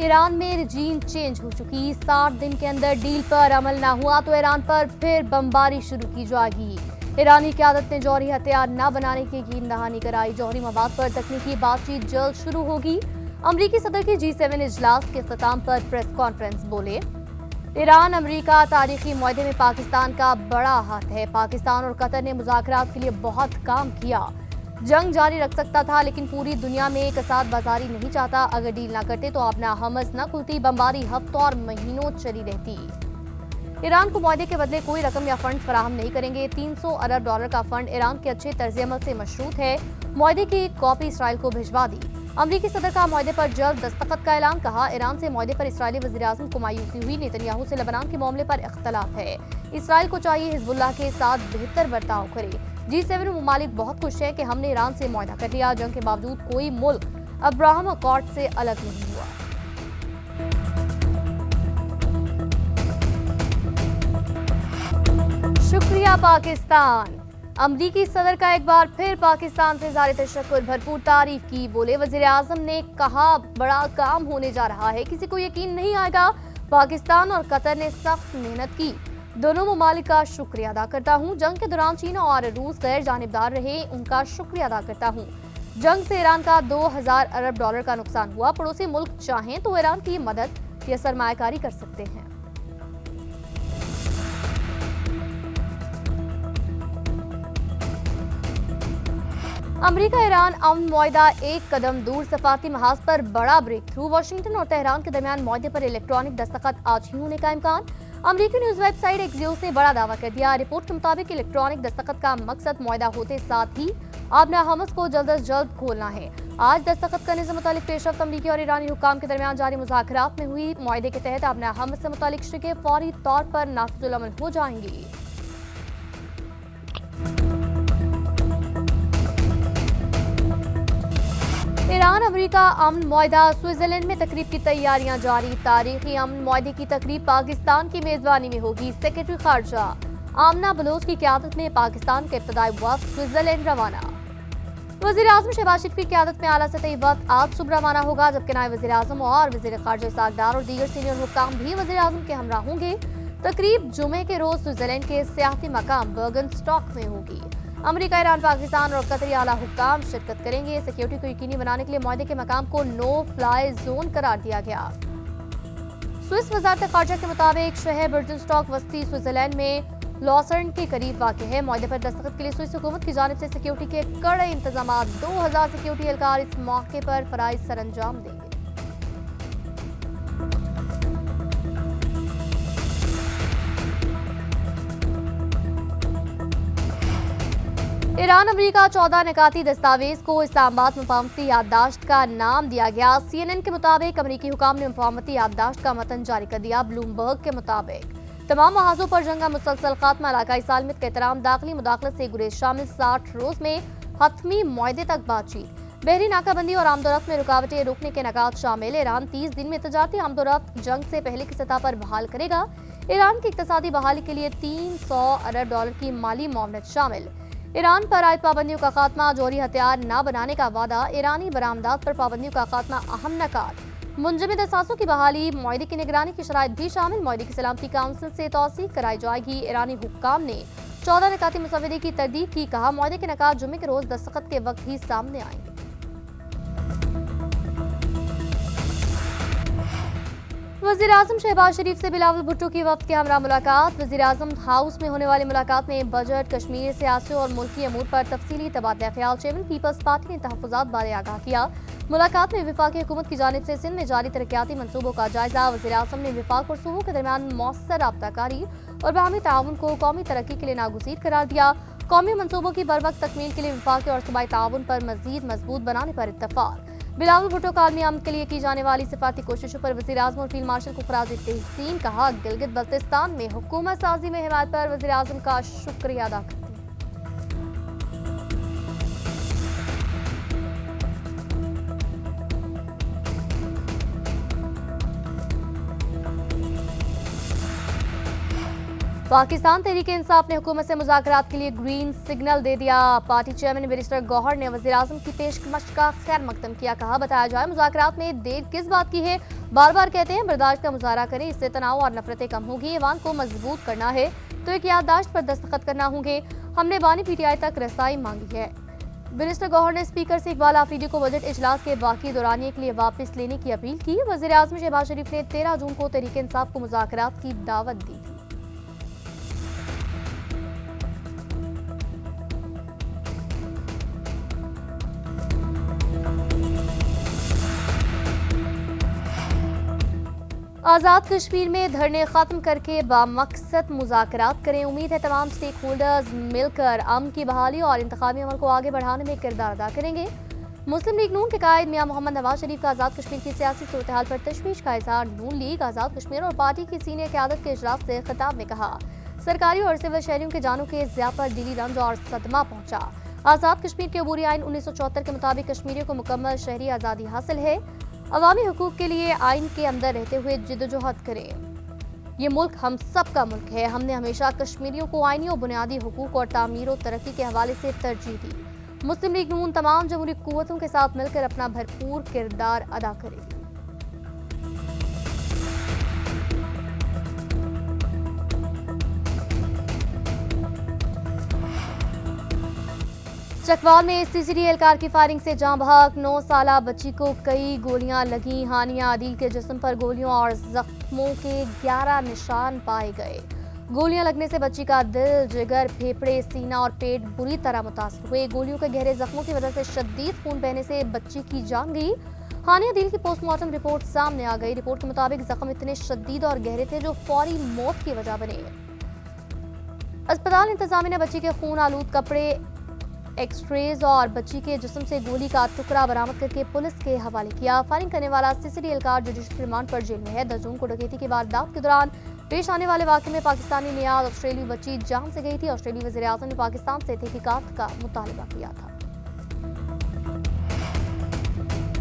Iran में रजीम change हो चुकी। 60 दिन के अंदर डील पर अमल न हुआ तो ईरान पर फिर बमबारी शुरू की जाएगी। ईरानी क़यादत ने जौहरी हथियार न बनाने की यकीन दहानी कराई। जौहरी मवाद पर तकनीकी बातचीत जल्द शुरू होगी। अमरीकी सदर की G7 इजलास के इख्तिताम पर प्रेस कॉन्फ्रेंस बोले, ईरान अमरीका तारीखी मुआहदे में पाकिस्तान का बड़ा हाथ है। पाकिस्तान और कतर ने मुज़ाकरात के लिए बहुत काम किया। जंग जारी रख सकता था, लेकिन पूरी दुनिया में कसाद बाजारी नहीं चाहता। अगर डील ना करते तो अपना हमस न खुलती, बमबारी हफ्तों और महीनों चली रहती। ईरान को मुआहदे के बदले कोई रकम या फंड फराहम नहीं करेंगे। $300 अरब का फंड ईरान के अच्छे तर्ज अमल से मशरूत है। मुआहदे की एक कॉपी इसराइल को भिजवा दी। अमरीकी सदर का मुआहदे पर जल्द दस्तखत का ऐलान। कहा, ईरान से मुआहदे पर इस्राएली वज़ीर-ए-आज़म को मायूसी हुई। नेतन्याहू से लेबनान के मामले पर इख्तलाफ है। इसराइल को चाहिए हिजबुल्लाह के साथ बेहतर बर्ताव करे। G7 ममालिक बहुत खुश है कि हमने ईरान से मुआहदा कर लिया। जंग के बावजूद कोई मुल्क अब्राहम अकॉर्ड से अलग नहीं हुआ। शुक्रिया पाकिस्तान। अमरीकी सदर का एक बार फिर पाकिस्तान से इज़हार तशक्कुर, भरपूर तारीफ की। बोले, वज़ीर-ए-आज़म ने कहा बड़ा काम होने जा रहा है, किसी को यकीन नहीं आएगा। पाकिस्तान और कतर ने सख्त मेहनत की। दोनों ममालिक का शुक्रिया अदा करता हूँ। जंग के दौरान चीन और रूस गैर जानिबदार रहे, उनका शुक्रिया अदा करता हूँ। जंग से ईरान का $2000 अरब का नुकसान हुआ। पड़ोसी मुल्क चाहें तो ईरान की मदद या सरमायाकारी कर सकते हैं। अमरीका ईरान अमन मुआहदा एक कदम दूर, सफारती महाज पर बड़ा ब्रेक थ्रू। वाशिंगटन और तेहरान के दरमियान मुआहदे पर इलेक्ट्रॉनिक दस्तखत आज ही होने का इम्कान। अमरीकी न्यूज वेबसाइट एक्सियोस ने बड़ा दावा कर दिया। रिपोर्ट के मुताबिक इलेक्ट्रॉनिक दस्तखत का मकसद मुआहदा होते साथ ही अपना हमस को जल्द अज जल्द खोलना है। आज दस्तखत करने से मुतालिक पेशरफ्त अमरीकी और ईरानी हुक्काम के दरमियान जारी मुज़ाकरात में हुई। मुआहदे के तहत अपना हमस से मुतालिक शिके फौरी तौर पर नाफिजुल अमल हो जाएंगी। ईरान अमरीका अमन मुआहदा, स्विट्जरलैंड में तकरीब की तैयारियां जारी। तारीखी अमन मुआहदे की तकरीब पाकिस्तान की मेजबानी में होगी। सेक्रेटरी खारजा आमना बलोच की क़यादत में पाकिस्तान के इब्तदाई वफ़द स्विट्जरलैंड रवाना। वज़ीर-ए-आज़म शहबाज शरीफ की क़यादत में आला सतही वफ़द आज सुबह रवाना होगा, जबकि नायब वज़ीर-ए-आज़म और वज़ीर खारजा इसहाक़ डार और दीगर सीनियर हुक्काम भी वज़ीर-ए-आज़म के हमरा होंगे। तकरीब जुमे के रोज स्विट्जरलैंड के सियासी मकाम बर्गनस्टॉक में होगी। अमरीका, ईरान, पाकिस्तान और कतरी आला हुक्काम शिरकत करेंगे। सिक्योरिटी को यकीनी बनाने के लिए मुआहदे के मकाम को नो फ्लाई जोन करार दिया गया। स्विस वज़ारत ख़ारजा के मुताबिक शहर बर्गनस्टॉक वस्ती स्विट्जरलैंड में लॉसर्न के करीब वाक़ है। मुआहदे पर दस्तखत के लिए स्विस हुकूमत की जानिब से सिक्योरिटी के कड़े इंतजाम। 2000 सिक्योरिटी एहलकार इस मौके पर फराइज सर अंजाम देंगे। ईरान अमरीका 14 निकाती दस्तावेज को इस्लामाबाद मुफाहमती याददाश्त का नाम दिया गया। CNN के मुताबिक अमरीकी हुकाम ने मुफाहमती याददाश्त का मतन जारी कर दिया। ब्लूमबर्ग के मुताबिक तमाम महाजों पर जंग का मुसलसल खात्मा, इलाकाई सालमियत का एहतराम, दाखिली मुदाखलत से गुरेज शामिल 60 रोज में हतमी मुआहदे तक बातचीत, बहरी नाकाबंदी और आमदोरफ्त में रुकावटें रोकने के नकात शामिल। ईरान 30 दिन में तजारती आमदोरफ्त जंग से पहले की सतह पर बहाल करेगा। ईरान की इक्तसादी बहाली के लिए $300 अरब की माली मुआवनत शामिल। ईरान पर आयद पाबंदियों का खात्मा, जौहरी हथियार न बनाने का वादा, ईरानी बरामदात पर पाबंदियों का खात्मा अहम नकात, मुंजमद असासों की बहाली, मुआहदे की निगरानी की शराइत भी शामिल। मुआहदे की सलामती काउंसिल से तौसीक कराई जाएगी। ईरानी हुक्काम ने 14 निकाती मुसवदे की तरदीद की। कहा, मुआहदे के नकात जुमे के रोज दस्तखत के वक्त ही सामने आएंगे। वज़ीर-ए-आज़म शहबाज शरीफ से बिलावल भुट्टो की वफ्द के हमरा मुलाकात। वज़ीर-ए-आज़म हाउस में होने वाली मुलाकात में बजट, कश्मीर, सियासी और मुल्की अमूर पर तफसीली तबादला ख्याल। चेयरमैन पीपल्स पार्टी ने तहफ़्फ़ुज़ात बारे आगाह किया। मुलाकात में वफाकी हुकूमत की जानिब से सिंध में जारी तरक्याती मनसूबों का जायजा। वज़ीर-ए-आज़म ने वफाक और सूबों के दरमियान मौसर राब्ताकारी और बाहमी ताउन को कौमी तरक्की के लिए नागुज़ीर करार दिया। कौमी मनसूबों की बरवक्त तकमील के लिए वफाकी और सूबाई ताउन पर मज़ीद मजबूत बनाने पर इत्तफ़ाक़। बिलावल भुट्टो का आलमी अमन के लिए की जाने वाली सिफारती कोशिशों पर वज़ीर-ए-आज़म और फील्ड मार्शल को ख़राज तहसीन। कहा, गिलगित बल्तिस्तान में हुकूमत साजी में हिमायत पर वज़ीर-ए-आज़म का शुक्रिया अदा करते हैं। पाकिस्तान तहरीक इंसाफ ने हुकूमत से मुज़ाकरात के लिए ग्रीन सिग्नल दे दिया। पार्टी चेयरमैन बैरिस्टर गौहर ने वज़ीर-ए-आज़म की पेशकश का खैर मकदम किया। कहा बताया जाए मुज़ाकरात में देर किस बात की है, बार बार कहते हैं बर्दाश्त का मुजाहरा करें, इससे तनाव और नफरतें कम होगी। ईवान को मजबूत करना है तो एक याददाश्त पर दस्तखत करना होंगे। हमने बानी PTI तक रसाई मांगी है। बैरिस्टर गौहर ने स्पीकर से इकबाल आफरीदी को बजट इजलास के बाकी दौरानिए के लिए वापस लेने की अपील की। वज़ीर-ए-आज़म शहबाज शरीफ ने 13 जून को तहरीक इंसाफ को मुज़ाकरात की दावत दी थी। आज़ाद कश्मीर में धरने खत्म करके बामकसद मुज़ाकरात करें। उम्मीद है तमाम स्टेक होल्डर्स मिलकर अमन की बहाली और इंतखाबी अमल को आगे बढ़ाने में किरदार अदा करेंगे। मुस्लिम लीग नून के कायद मियां मोहम्मद नवाज शरीफ का आज़ाद कश्मीर की सियासी सूरत हाल पर तशवीश का इजहार। नून लीग आज़ाद कश्मीर और पार्टी की सीनियर क़यादत के इजलास से खिताब में कहा, सरकारी और सिविल शहरियों के जानों के ज़िया पर दिली रंज और सदमा पहुंचा। आज़ाद कश्मीर के अबूरी आइन 1974 के मुताबिक कश्मीरियों को मुकम्मल शहरी आज़ादी हासिल है। अवामी हुकूक के लिए आइन के अंदर रहते हुए जिद्दोजहद करें। ये मुल्क हम सब का मुल्क है। हमने हमेशा कश्मीरियों को आइनी और बुनियादी हुकूक और तामीर और तरक्की के हवाले से तरजीह दी। मुस्लिम लीग नून तमाम जमहूरी कुव्वतों के साथ मिलकर अपना भरपूर किरदार अदा करेगी। चकवाल में CCD एहलकार की फायरिंग से जान बहक। 9 साला बच्ची को कई गोलियां लगी। हानिया आदिल के जिस्म पर गोलियों और जख्मों के 11 निशान पाए गए। गोलियां लगने से बच्ची का दिल, जिगर, फेफड़े, सीना और पेट बुरी तरह मुतासर हुए। गोलियों के गहरे जख्मों की वजह से शदीद खून बहने से बच्ची की जान गई। हानिया आदिल की पोस्टमार्टम रिपोर्ट सामने आ गई। रिपोर्ट के मुताबिक जख्म इतने शदीद और गहरे थे जो फौरी मौत की वजह बने। अस्पताल इंतजामिया ने बच्ची के खून आलूद कपड़े, एक्सरेज और बच्ची के जिस्म से गोली का टुकड़ा बरामद करके पुलिस के हवाले किया। फायरिंग करने वाला CCD एहलकार जुडिशल रिमांड पर जेल में है। 10 जून को डकैती की वारदात के दौरान पेश आने वाले वाकये में पाकिस्तानी नियाज ऑस्ट्रेलियाई बच्ची जान से गई थी। ऑस्ट्रेलियाई वज़ीर-ए-आज़म ने पाकिस्तान से तहकीकात का मुतालबा किया था।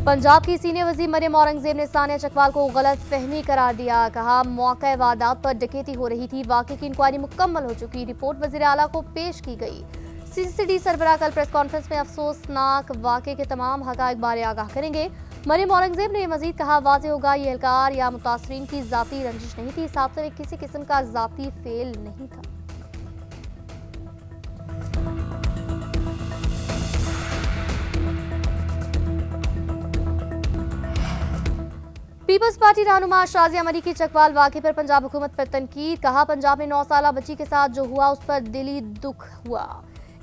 पंजाब की सीनियर वज़ीर मरियम औरंगज़ेब ने सानिया चकवाल को गलत फहमी करार दिया। कहा मौके वारदात पर डकैती हो रही थी। वाकये की इंक्वायरी मुकम्मल हो चुकी। रिपोर्ट वज़ीर आला को पेश की गई। CCD सरबराह कल प्रेस कॉन्फ्रेंस में अफसोसनाक वाक़े के तमाम हक़ाइक़ बारे आगाह करेंगे। मरियम औरंगज़ेब ने मज़ीद कहा, वाज़ेह होगा ये एहलकार या मुतासरीन की ज़ाती रंजिश नहीं थी। इस हादसे में किसी किस्म का ज़ाती फेल नहीं था। पीपल्स पार्टी रहनुमा शाज़िया मरी की चकवाल वाक़े पर पंजाब हुकूमत पर तनकीद। कहा पंजाब में 9 साला बच्ची के साथ जो हुआ उस पर दिली दुख हुआ।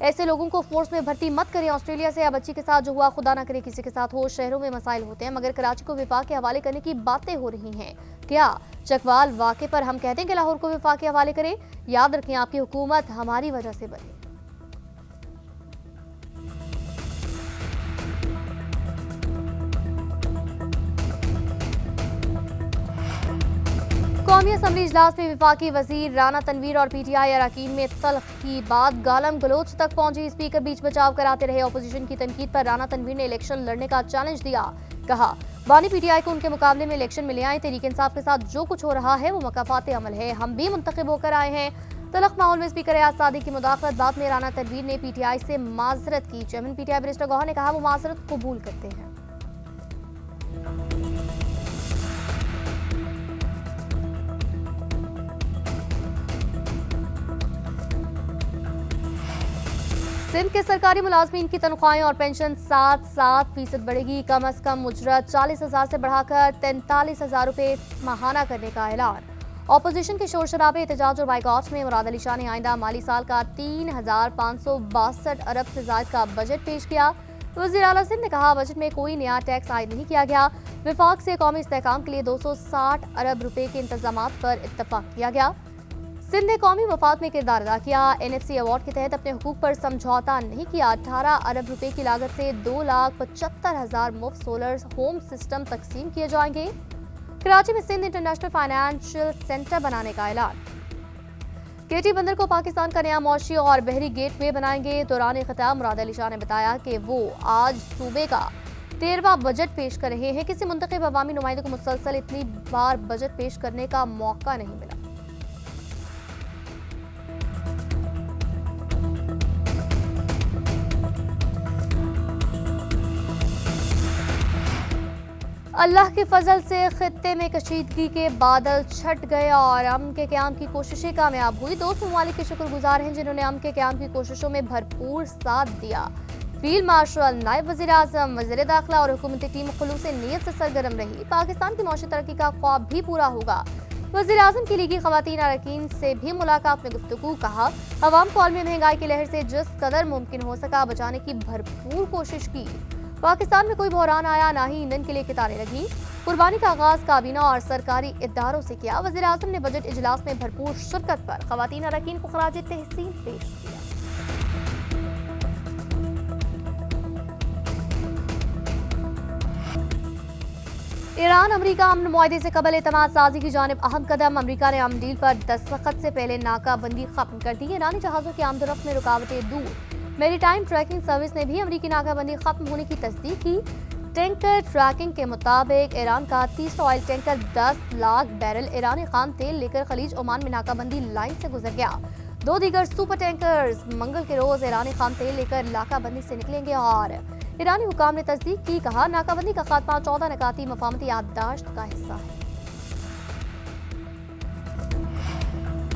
ऐसे लोगों को फोर्स में भर्ती मत करें। ऑस्ट्रेलिया से या बच्ची के साथ जो हुआ खुदा न करे किसी के साथ हो। शहरों में मसाइल होते हैं मगर कराची को विफाक के हवाले करने की बातें हो रही हैं। क्या चकवाल वाक़े पर हम कहते हैं कि लाहौर को विफाक के हवाले करें? याद रखें आपकी हुकूमत हमारी वजह से बनी। कौमी असम्बली इजलास में विफाकी वजीर राना तनवीर और PTI अरकान में तल्ख की बात गालम गलोच तक पहुंची। स्पीकर बीच बचाव कराते रहे। अपोजिशन की तनकीद पर राना तनवीर ने इलेक्शन लड़ने का चैलेंज दिया। कहा बानी PTI को उनके मुकाबले में इलेक्शन में ले आए। तहरीक इंसाफ के साथ जो कुछ हो रहा है वो मकाफात अमल है। हम भी मुंतखब होकर आए हैं। तल्ख माहौल में स्पीकर एयाज सादी की मुदाखलत। बाद में राना तनवीर ने PTI से माजरत की। चेयरमैन PTI बैरिस्टर गौहर ने कहा वो माजरत कबूल करते हैं। सिंध के सरकारी मुलाजमीन की तनख्वाहें और पेंशन 7% बढ़ेगी। कम अज कम उजरत 40,000 से बढ़ाकर 43,000 रुपये माहाना करने का ऐलान। ऑपोजिशन के शोर शराबे, एहतजाज और बाइकआउट में मुराद अली शाह ने आइंदा माली साल का 3,562 अरब से ज्यादा का बजट पेश किया। वज़ीर आला सिंध ने कहा बजट में कोई नया टैक्स आयद नहीं किया गया। विफाक से कौमी इस्तेहकाम के लिए 260 अरब रुपए के इंतजाम पर इत्तफाक किया गया। सिंध ने कौमी मफाद में किरदार अदा किया। NFC अवार्ड के तहत अपने हुकूक पर समझौता नहीं किया। 18 अरब रुपए की लागत से 2,75,000 मुफ्त सोलर होम सिस्टम तकसीम किए जाएंगे। कराची में सिंध इंटरनेशनल फाइनेंशियल सेंटर बनाने का ऐलान। KT बंदर को पाकिस्तान का नया मौशी और बहरी गेटवे बनाएंगे। दौरान खिताब मुराद अली शाह ने बताया कि वो आज सूबे का 13वां बजट पेश कर रहे हैं। किसी मुंतखब अवामी नुमाइंदे को मुसलसल इतनी बार बजट पेश करने का मौका नहीं मिला। अल्लाह के फजल से खित्ते में कशीदगी के बादल छट गए और अमन के क़याम की कोशिशें कामयाब हुई। दोस्त ममालिक के शुक्रगुजार हैं जिन्होंने अमन के क़याम की कोशिशों में भरपूर साथ दिया। फील्ड मार्शल, नायब वज़ीर आज़म, वज़ीर दाखिला और हुकूमती टीम खुलूस नीयत से सरगर्म रही। पाकिस्तान की मौशी तरक्की का ख्वाब भी पूरा होगा। वज़ीर आज़म की लीगी ख़वातीन अरकान से भी मुलाकात में गुफ्तगू। कहा, अवाम को आलमी महंगाई की लहर से जिस कदर मुमकिन हो सका बचाने की भरपूर कोशिश की। पाकिस्तान में कोई बहरान आया, ना ही ईंधन के लिए कितारें लगी। कुर्बानी का आगाज काबीना और सरकारी इदारों से किया। वज़ीर आज़म ने बजट इजलास में भरपूर शिरकत पर ख़वातीन अरकान को खराज तहसीन पेश किया। ईरान अमरीका अमन मुआहदे से कबल एतमाद साजी की जानिब अहम कदम। अमरीका ने अमन डील पर दस्तखत से पहले नाकाबंदी खत्म कर दी। ईरानी जहाजों की आमदोरफ्त में रुकावटें दूर। मैरीटाइम ट्रैकिंग सर्विस ने भी अमरीकी नाकाबंदी खत्म होने की तस्दीक की। टैंकर ट्रैकिंग के मुताबिक ईरान का तीसरा ऑयल टैंकर 10 लाख बैरल ईरानी खाम तेल लेकर खलीज ओमान में नाकाबंदी लाइन से गुजर गया। 2 दीगर सुपर टैंकर्स मंगल के रोज ईरानी खाम तेल लेकर नाकाबंदी से निकलेंगे और ईरानी हुकाम ने तस्दीक की। कहा, नाकाबंदी का खात्मा 14 निकाती मफामती याददाश्त का हिस्सा है।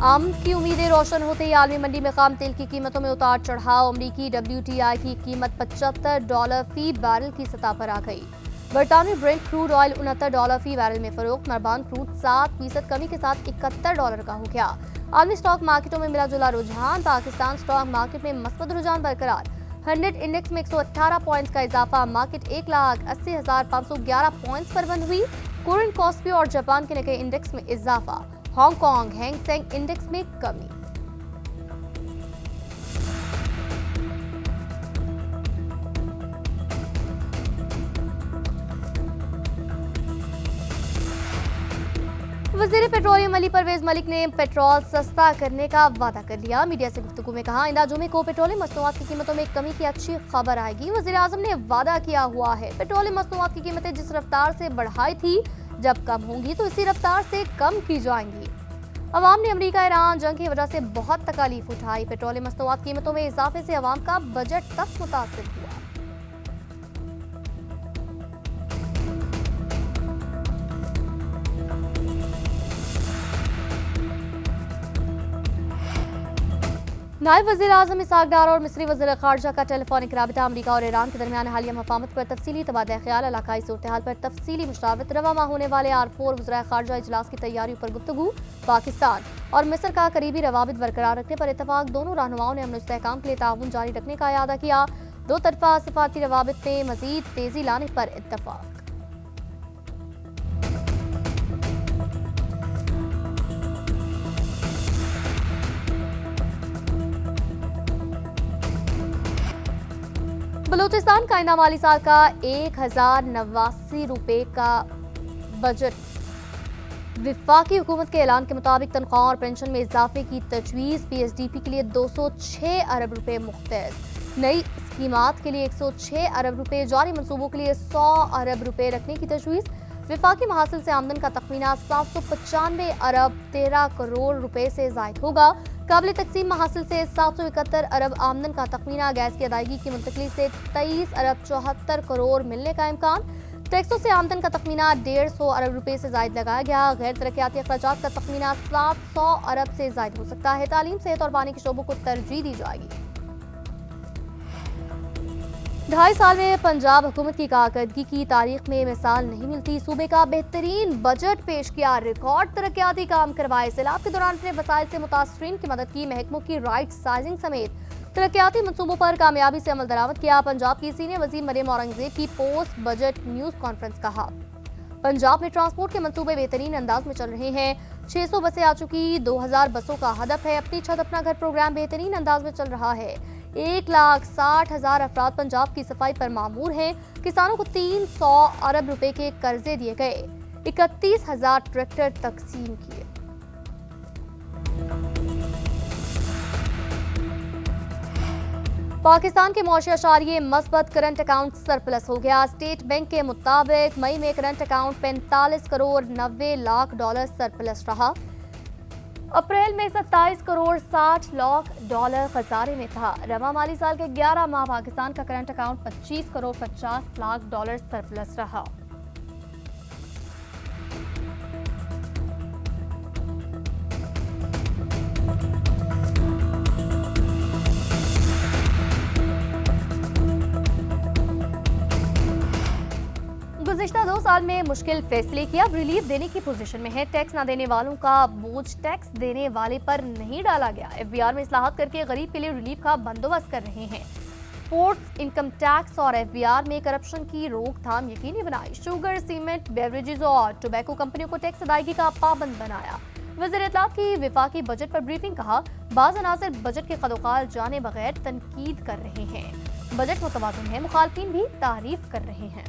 आम की उम्मीदें रोशन होते ही आलमी मंडी में खाम तेल की कीमतों में उतार चढ़ाव। अमरीकी WTI की कीमत $75 फी बैरल की सतह पर आ गई। बरतानवी ब्रेंट क्रूड ऑयल $69 फी बैरल में फरोख्त। मरबान क्रूड 7% कमी के साथ $71 का हो गया। आलमी स्टॉक मार्केटों में मिला जुला रुझान। पाकिस्तान स्टॉक मार्केट में मस्बत रुझान बरकरार। 100 इंडेक्स में 118 पॉइंट्स का इजाफा। मार्केट 1,80,511 पॉइंट्स पर बंद हुई। कोरियन कॉस्पी और जापान के निक्केई इंडेक्स में इजाफा। हांगकांग हैंग सेंग इंडेक्स में कमी। वज़ीर पेट्रोलियम अली परवेज मलिक ने पेट्रोल सस्ता करने का वादा कर लिया। मीडिया से गुफ्तगू में कहा, आइंदा जुमे को पेट्रोलियम मसनूआत की कीमतों में कमी की अच्छी खबर आएगी। वज़ीर आज़म ने वादा किया हुआ है, पेट्रोलियम मसनूआत की कीमतें जिस रफ्तार से बढ़ाई थी, जब कम होंगी तो इसी रफ्तार से कम की जाएंगी। अवाम ने अमरीका ईरान जंग की वजह से बहुत तकालीफ उठाई। पेट्रोलियम मसनूआत कीमतों में इजाफे से अवाम का बजट तक मुतासिर हुआ। नायब वज़ीर आज़म इसहाक डार और मिस्री वज़ीर ख़ारजा का टेलीफोनिक राबिता। अमरीका और ईरान के दरमियान हालिया मफाहमत पर तफसीली तबादला ख्याल, इलाकाई सूरत हाल पर तफसीली मुशावरत। रवा माह होने वाले R4 वज़राए ख़ारजा इजलास की तैयारियों पर गुफ्तगू। पाकिस्तान और मिस्र का करीबी रवाबित बरकरार रखने पर इत्तफाक। दोनों रहनुमाओं ने अमन इस्तेहकाम के लिए ताउन जारी रखने का इरादा किया। 2 तरफ़ा सफ़ारती रवाबित में मज़ीद तेज़ी लाने पर इत्तफाक। बलूचिस्तान का आइंदा माली साल का 1089 रुपए का बजट। विफाकी हुकूमत के ऐलान के मुताबिक तनख्वाह और पेंशन में इजाफे की तजवीज़। PSDP के लिए 206 अरब रुपए मुख्तस। नई स्कीमात के लिए 106 अरब रुपए। जारी मनसूबों के लिए 100 अरब रुपए रखने की तजवीज़। विफाकी महासिल से आमदन का तखमीना 795 अरब 13 करोड़ रुपए से जायद होगा। काबिल तकसीम महासिल से 771 अरब आमदन का तखमीना। गैस की अदायगी की मुंतकली से 23 अरब 74 करोड़ मिलने का इम्कान। टैक्सों से आमदन का तखमीना 150 अरब रुपए से जायद लगाया गया। गैर तरक्याती अखराजात का तखमीना 700 अरब से जायद हो सकता है। तालीम, सेहत और पानी के शोबों को तरजीह दी जाएगी। 2.5 साल में पंजाब हुकूमत की कारकर्दगी की तारीख में मिसाल नहीं मिलती। सूबे का बेहतरीन बजट पेश किया, रिकॉर्ड तरक्याती काम करवाए। सैलाब के दौरान अपने वसाइल से मुतासरीन की मदद की। महकमों की राइट साइजिंग समेत तरक्याती मनसूबों पर कामयाबी से अमल दरामद किया। पंजाब की सीनियर वजीर मरियम औरंगजेब की पोस्ट बजट न्यूज कॉन्फ्रेंस। कहा, पंजाब में ट्रांसपोर्ट के मंसूबे बेहतरीन अंदाज में चल रहे हैं। 600 बसें आ चुकी। 2000 बसों का हदफ है। अपनी छत अपना घर प्रोग्राम बेहतरीन अंदाज में चल रहा है। 1,60,000 अफराद पंजाब की सफाई पर मामूर हैं। किसानों को 300 अरब रुपए के कर्जे दिए गए। 31,000 ट्रैक्टर तकसीम किए। पाकिस्तान के मौशी अशारिये मस्बत, करंट अकाउंट सरप्लस हो गया। स्टेट बैंक के मुताबिक मई में current account 45 crore 90 lakh dollar surplus रहा। अप्रैल में 27 करोड़ 60 लाख डॉलर खसारे में था। रवा माली साल के 11 माह पाकिस्तान का current account 25 crore 50 lakh dollar surplus रहा। गुज़िश्ता 2 साल में मुश्किल फैसले किया, अब रिलीफ देने की पोजीशन में है। टैक्स न देने वालों का बोझ टैक्स देने वाले पर नहीं डाला गया। एफबीआर में इस्लाहात करके गरीब के लिए रिलीफ का बंदोबस्त कर रहे हैं। पोर्ट्स, इनकम टैक्स और एफबीआर में करप्शन की रोकथाम यकीनी बनाई। शुगर, सीमेंट, बेवरेजेस और टोबैको कंपनियों को टैक्स अदायगी का पाबंद बनाया। वज़ीर इत्तलाफ की विफाकी बजट पर ब्रीफिंग, कहा बाज़ अनासिर बजट के कदोकाल जाने बगैर तनकीद कर रहे हैं। बजट मुतवाज़िन है, मुखालफिन भी तारीफ कर रहे हैं।